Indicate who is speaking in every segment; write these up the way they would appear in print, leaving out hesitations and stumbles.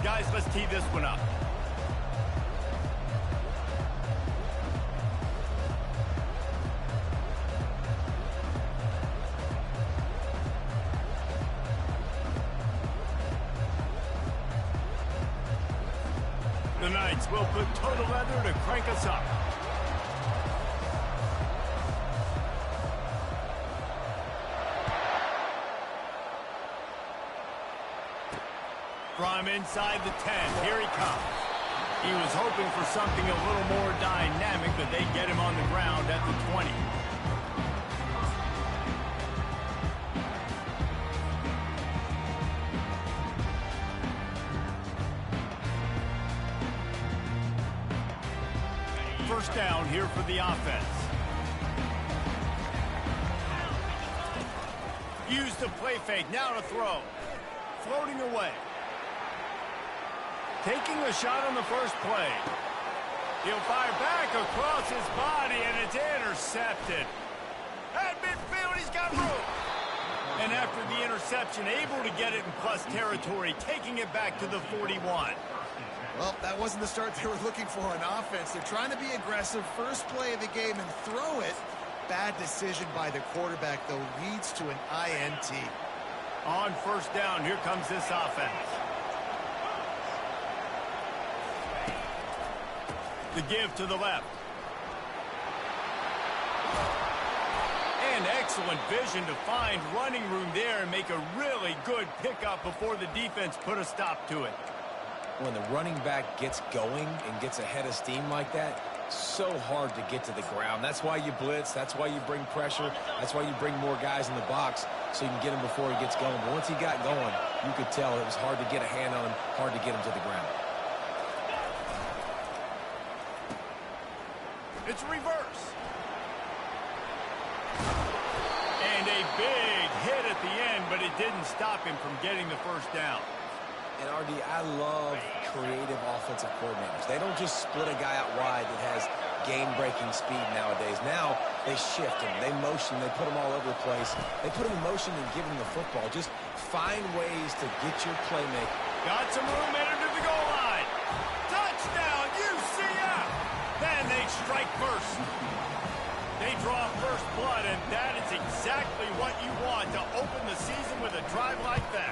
Speaker 1: Guys, let's tee this one up. The Knights will put total leather to crank us up. From inside the 10, here he comes. He was hoping for something a little more dynamic, but they get him on the ground at the 20. First down here for the offense. Use the play fake, now to throw. Floating away. Taking a shot on the first play. He'll fire back across his body, and it's intercepted. At midfield, he's got room. And after the interception, able to get it in plus territory, taking it back to the 41.
Speaker 2: Well, that wasn't the start they were looking for on offense. They're trying to be aggressive. First play of the game and throw it. Bad decision by the quarterback, though, leads to an INT.
Speaker 1: On first down, here comes this offense. The give to the left. And excellent vision to find running room there and make a really good pickup before the defense put a stop to it.
Speaker 3: When the running back gets going and gets ahead of steam like that, so hard to get to the ground. That's why you blitz. That's why you bring pressure. That's why you bring more guys in the box so you can get him before he gets going. But once he got going, you could tell it was hard to get a hand on him, hard to get him to the ground.
Speaker 1: It's reverse. And a big hit at the end, but it didn't stop him from getting the first down.
Speaker 3: And, RD, I love creative offensive coordinators. They don't just split a guy out wide that has game-breaking speed nowadays. Now they shift him, they motion, they put him all over the place. They put him in motion and give him the football. Just find ways to get your playmaker.
Speaker 1: Got some room, made him to the goal line. Touchdown, UCF! Then they strike first. They draw first blood, and that is exactly what you want to open the season with a drive like that.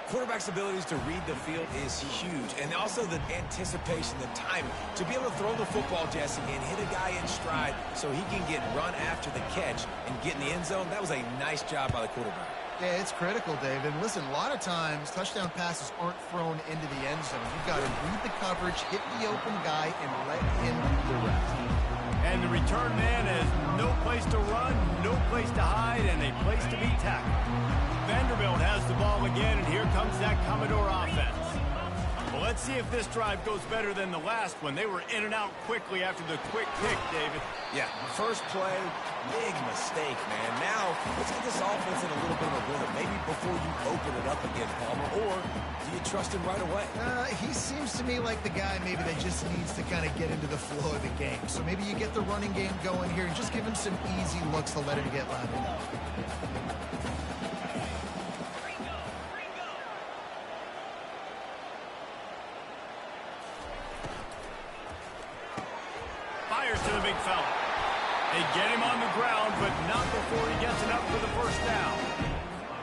Speaker 3: Quarterback's abilities to read the field is huge, and also the anticipation, the timing. To be able to throw the football, Jesse, and hit a guy in stride so he can get run after the catch and get in the end zone, that was a nice job by the quarterback.
Speaker 2: Yeah, it's critical, Dave. And listen, a lot of times touchdown passes aren't thrown into the end zone. You've got to read the coverage, hit the open guy, and let him do the rest.
Speaker 1: And the return man has no place to run, no place to hide, and a place to be tackled. Vanderbilt has the ball again, and here comes that Commodore offense. Well, let's see if this drive goes better than the last one. They were in and out quickly after the quick pick, David.
Speaker 3: Yeah, first play, big mistake, man. Now, let's get this offense in a little bit of a rhythm. Maybe before you open it up again, Palmer, or do you trust him right away?
Speaker 2: He seems to me like the guy maybe that just needs to kind of get into the flow of the game. So maybe you get the running game going here and just give him some easy looks to let him get loud enough.
Speaker 1: Fires to the big fella. They get him on the ground, but not before he gets enough for the first down.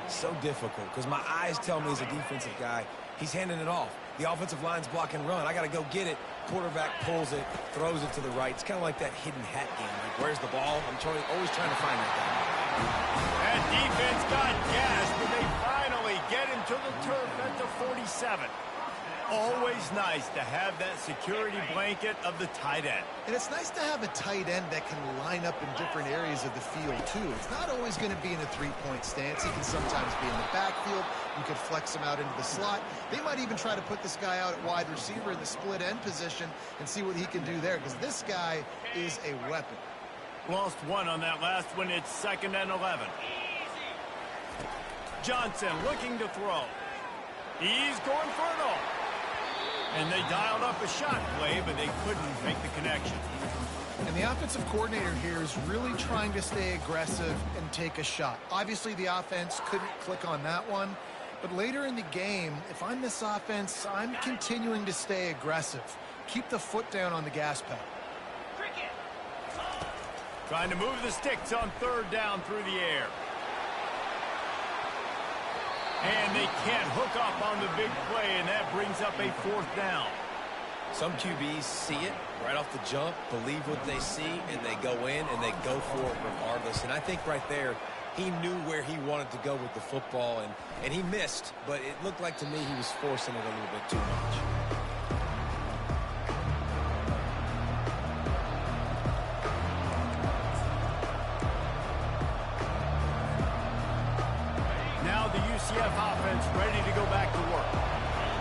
Speaker 3: So difficult, because my eyes tell me as a defensive guy, he's handing it off. The offensive line's block and run. I got to go get it. Quarterback pulls it, throws it to the right. It's kind of like that hidden hat game. Like, where's the ball? I'm always trying to find that guy.
Speaker 1: That defense got gassed, but they finally get him to the turf at the 47. Always nice to have that security blanket of the tight end.
Speaker 2: And it's nice to have a tight end that can line up in different areas of the field, too. It's not always going to be in a three-point stance. He can sometimes be in the backfield. You could flex him out into the slot. They might even try to put this guy out at wide receiver in the split end position and see what he can do there, because this guy is a weapon.
Speaker 1: Lost one on that last one. It's 2nd and 11. Johnson looking to throw. He's going for it all. And they dialed up a shot play, but they couldn't make the connection.
Speaker 2: And the offensive coordinator here is really trying to stay aggressive and take a shot. Obviously, the offense couldn't click on that one. But later in the game, if I'm this offense, I'm continuing to stay aggressive. Keep the foot down on the gas pedal.
Speaker 1: Trying to move the sticks on third down through the air. And they can't hook up on the big play, and that brings up a fourth down.
Speaker 3: Some QBs see it right off the jump, believe what they see, and they go in and they go for it regardless. And I think right there, he knew where he wanted to go with the football, and he missed, but it looked like to me he was forcing it a little bit too much.
Speaker 1: Now the UCF offense ready to go back to work.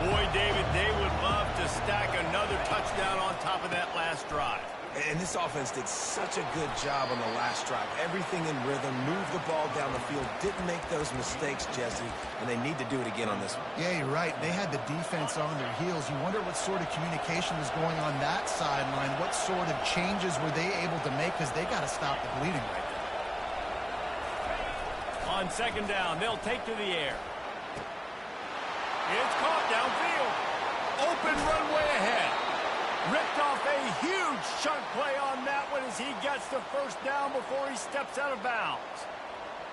Speaker 1: Boy, David, they would love to stack another touchdown on top of that last drive.
Speaker 3: And this offense did such a good job on the last drive. Everything in rhythm, moved the ball down the field, didn't make those mistakes, Jesse, and they need to do it again on this one.
Speaker 2: Yeah, you're right. They had the defense on their heels. You wonder what sort of communication was going on that sideline. What sort of changes were they able to make, because they got to stop the bleeding right there.
Speaker 1: On second down, they'll take to the air. It's caught downfield. Open runway ahead. Ripped off a huge chunk play on that one as he gets the first down before he steps out of bounds.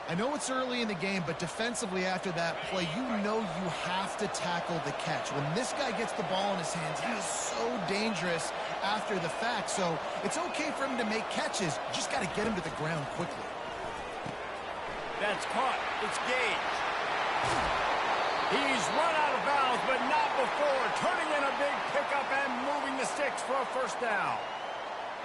Speaker 2: I know it's early in the game, but defensively after that play, you know you have to tackle the catch. When this guy gets the ball in his hands, he is so dangerous after the fact. So it's okay for him to make catches. You just got to get him to the ground quickly.
Speaker 1: That's caught. It's Gage. He's run out of bounds, but not before. Turning in a big pickup and moving the sticks for a first down.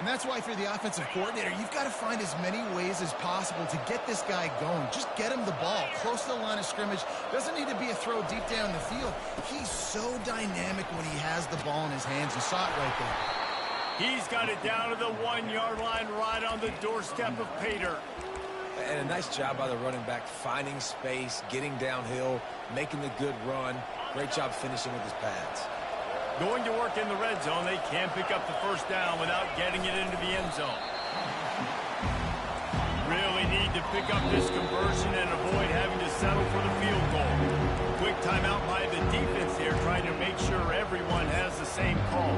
Speaker 2: And that's why, if you're the offensive coordinator, you've got to find as many ways as possible to get this guy going. Just get him the ball close to the line of scrimmage. Doesn't need to be a throw deep down the field. He's so dynamic when he has the ball in his hands. You saw it right there.
Speaker 1: He's got it down to the 1-yard line right on the doorstep of pay dirt.
Speaker 3: And a nice job by the running back, finding space, getting downhill, making the good run. Great job finishing with his pads.
Speaker 1: Going to work in the red zone, they can't pick up the first down without getting it into the end zone. Really need to pick up this conversion and avoid having to settle for the field goal. Quick timeout by the defense here, trying to make sure everyone has the same call.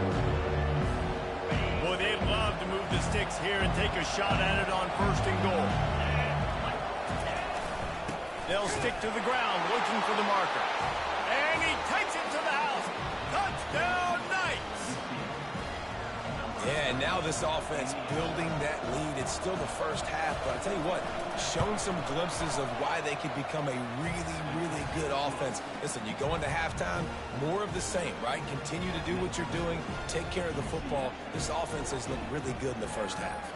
Speaker 1: Boy, they'd love to move the sticks here and take a shot at it on first and goal. They'll stick to the ground, looking for the marker. And he takes it to the house. Touchdown, Knights!
Speaker 3: Yeah, and now this offense building that lead. It's still the first half, but I tell you what, shown some glimpses of why they could become a really, really good offense. Listen, you go into halftime, more of the same, right? Continue to do what you're doing, take care of the football. This offense has looked really good in the first half.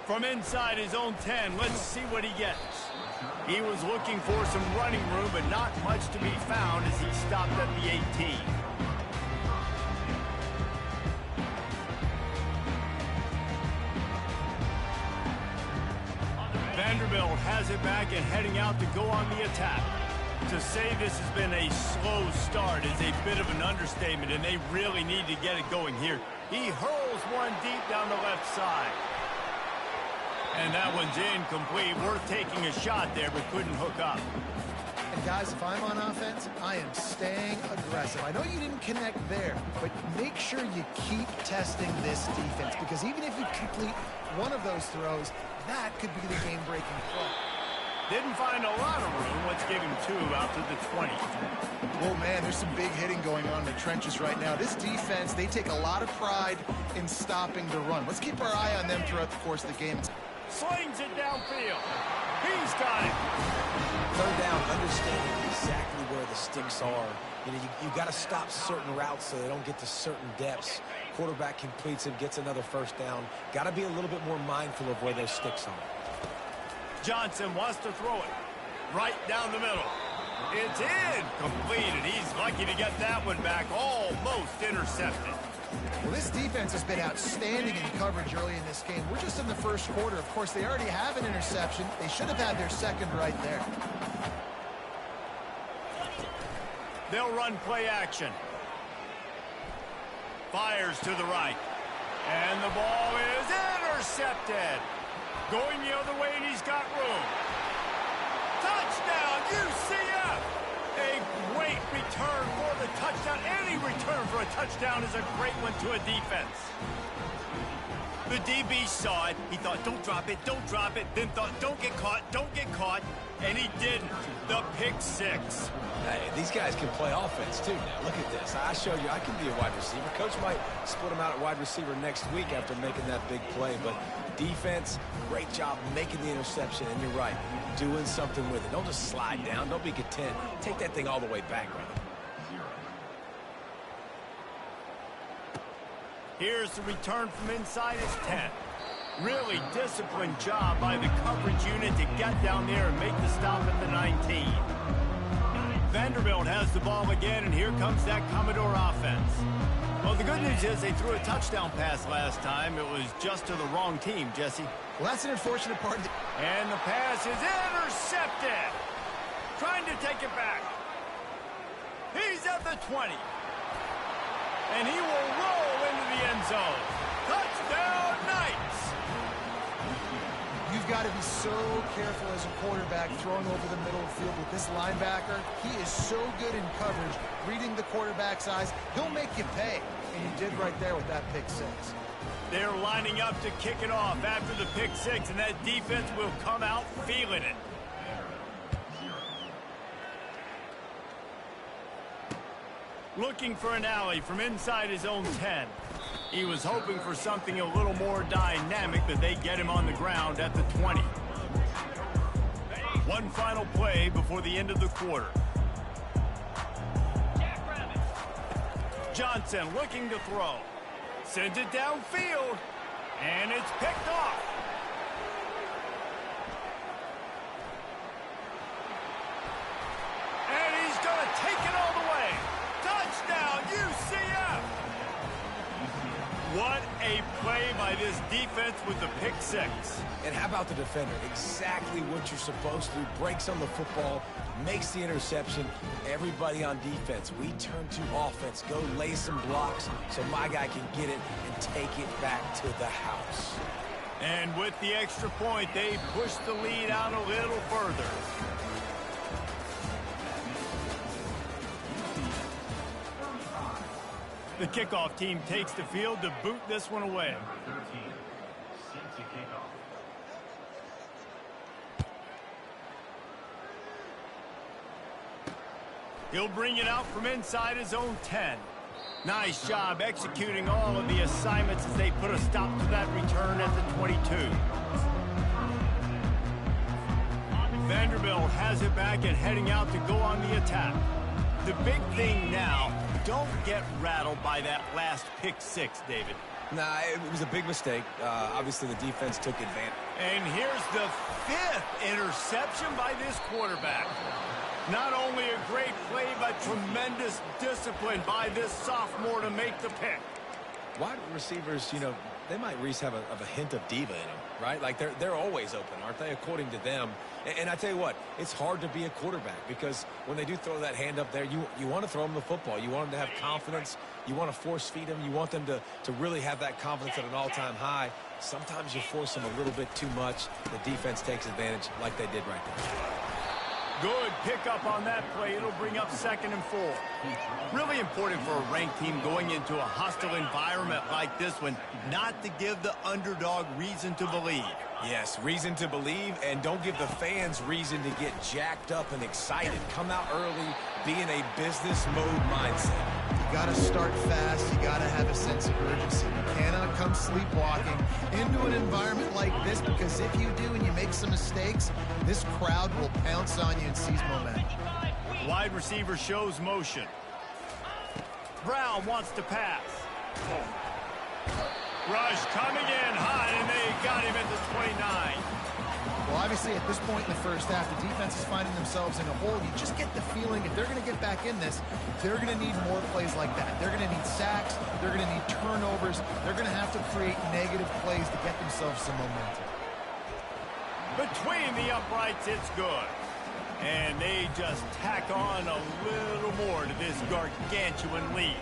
Speaker 1: From inside his own 10, let's see what he gets. He was looking for some running room, but not much to be found as he stopped at the 18. Vanderbilt has it back and heading out to go on the attack. To say this has been a slow start is a bit of an understatement, and they really need to get it going here. He hurls one deep down the left side. And that one's incomplete. Worth taking a shot there, but couldn't hook up.
Speaker 2: And guys, if I'm on offense, I am staying aggressive. I know you didn't connect there, but make sure you keep testing this defense, because even if you complete one of those throws, that could be the game-breaking play.
Speaker 1: Didn't find a lot of room. Let's give him 2 out to the 20.
Speaker 2: Oh, man, there's some big hitting going on in the trenches right now. This defense, they take a lot of pride in stopping the run. Let's keep our eye on them throughout the course of the game.
Speaker 1: Slings it downfield. He's got it.
Speaker 3: Third down, understanding exactly where the sticks are. You know, you got to stop certain routes so they don't get to certain depths. Quarterback completes it, gets another first down. Got to be a little bit more mindful of where those sticks are.
Speaker 1: Johnson wants to throw it right down the middle. It's completed. He's lucky to get that one back. Almost intercepted.
Speaker 2: Well, this defense has been outstanding in coverage early in this game. We're just in the first quarter. Of course, they already have an interception. They should have had their second right there.
Speaker 1: They'll run play action. Fires to the right. And the ball is intercepted. Going the other way, and he's got room. Touchdown, UCF! A great return for the touchdown. Any return for a touchdown is a great one to a defense. The DB saw it. He thought, don't drop it, don't drop it. Then thought, don't get caught. And he didn't. The pick six.
Speaker 3: Hey, these guys can play offense, too, now. Look at this. I showed you I can be a wide receiver. Coach might split him out at wide receiver next week after making that big play. But defense, great job making the interception. And you're right, doing something with it. Don't just slide down. Don't be content. Take that thing all the way back, brother.
Speaker 1: Here's the return from inside his 10. Really disciplined job by the coverage unit to get down there and make the stop at the 19. Vanderbilt has the ball again, and here comes that Commodore offense. Well, the good news is they threw a touchdown pass last time. It was just to the wrong team, Jesse.
Speaker 2: Well, that's an unfortunate part of the...
Speaker 1: And the pass is intercepted. Trying to take it back. He's at the 20. And he will roll into the end zone. Touchdown, Knights!
Speaker 2: You've got to be so careful as a quarterback throwing over the middle of the field with this linebacker. He is so good in coverage, reading the quarterback's eyes. He'll make you pay, and you did right there with that pick six.
Speaker 1: They're lining up to kick it off after the pick six, and that defense will come out feeling it. Looking for an alley from inside his own 10. He was hoping for something a little more dynamic, but they get him on the ground at the 20. One final play before the end of the quarter. Johnson looking to throw. Sends it downfield, and it's picked off. And he's going to take it all the way. Touchdown, UCF! What a play by this defense with the pick six.
Speaker 3: And how about the defender? Exactly what you're supposed to do. Breaks on the football, makes the interception. Everybody on defense, we turn to offense. Go lay some blocks so my guy can get it and take it back to the house.
Speaker 1: And with the extra point, they push the lead out a little further. The kickoff team takes the field to boot this one away. He'll bring it out from inside his own 10. Nice job executing all of the assignments as they put a stop to that return at the 22. Vanderbilt has it back and heading out to go on the attack. The big thing now, don't get rattled by that last pick six, David.
Speaker 3: Nah, it was a big mistake. Obviously, the defense took advantage.
Speaker 1: And here's the 5th interception by this quarterback. Not only a great play, but tremendous discipline by this sophomore to make the pick.
Speaker 3: Wide receivers, you know, they might at least have a hint of diva in them, right? Like, they're always open, aren't they, according to them? And I tell you what, it's hard to be a quarterback because when they do throw that hand up there, you want to throw them the football. You want them to have confidence. You want to force feed them. You want them to really have that confidence at an all-time high. Sometimes you force them a little bit too much. The defense takes advantage like they did right there.
Speaker 1: Good pickup on that play. It'll bring up 2nd and 4. Really important for a ranked team going into a hostile environment like this one, not to give the underdog reason to believe.
Speaker 3: Yes, reason to believe, and don't give the fans reason to get jacked up and excited. Come out early, be in a business mode mindset.
Speaker 2: You got to start fast. You got to have a sense of urgency. You cannot come sleepwalking into an environment like this, because if you do and you make some mistakes, this crowd will pounce on you and seize momentum.
Speaker 1: Wide receiver shows motion. Brown wants to pass. Rush coming in hot, and they got him at the 29.
Speaker 2: Well, obviously, at this point in the first half, the defense is finding themselves in a hole. You just get the feeling if they're going to get back in this, they're going to need more plays like that. They're going to need sacks. They're going to need turnovers. They're going to have to create negative plays to get themselves some momentum.
Speaker 1: Between the uprights, it's good. And they just tack on a little more to this gargantuan lead.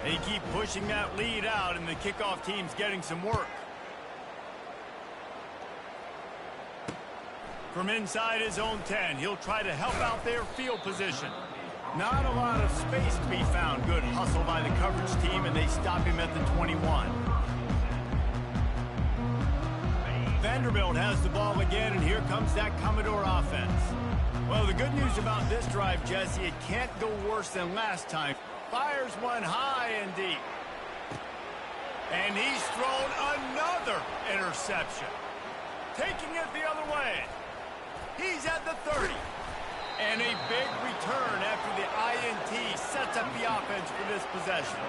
Speaker 1: They keep pushing that lead out, and the kickoff team's getting some work. From inside his own 10, he'll try to help out their field position. Not a lot of space to be found. Good hustle by the coverage team, and they stop him at the 21. Vanderbilt has the ball again, and here comes that Commodore offense. Well, the good news about this drive, Jesse, it can't go worse than last time. Fires one high and deep. And he's thrown another interception. Taking it the other way. He's at the 30. And a big return after the INT sets up the offense for this possession.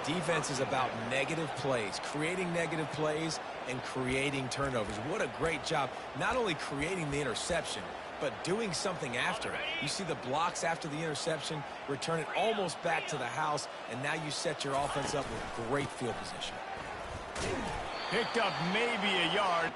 Speaker 3: Defense is about negative plays, creating negative plays and creating turnovers. What a great job, not only creating the interception, but doing something after it. You see the blocks after the interception, return it almost back to the house, and now you set your offense up with great field position.
Speaker 1: Picked up maybe a yard.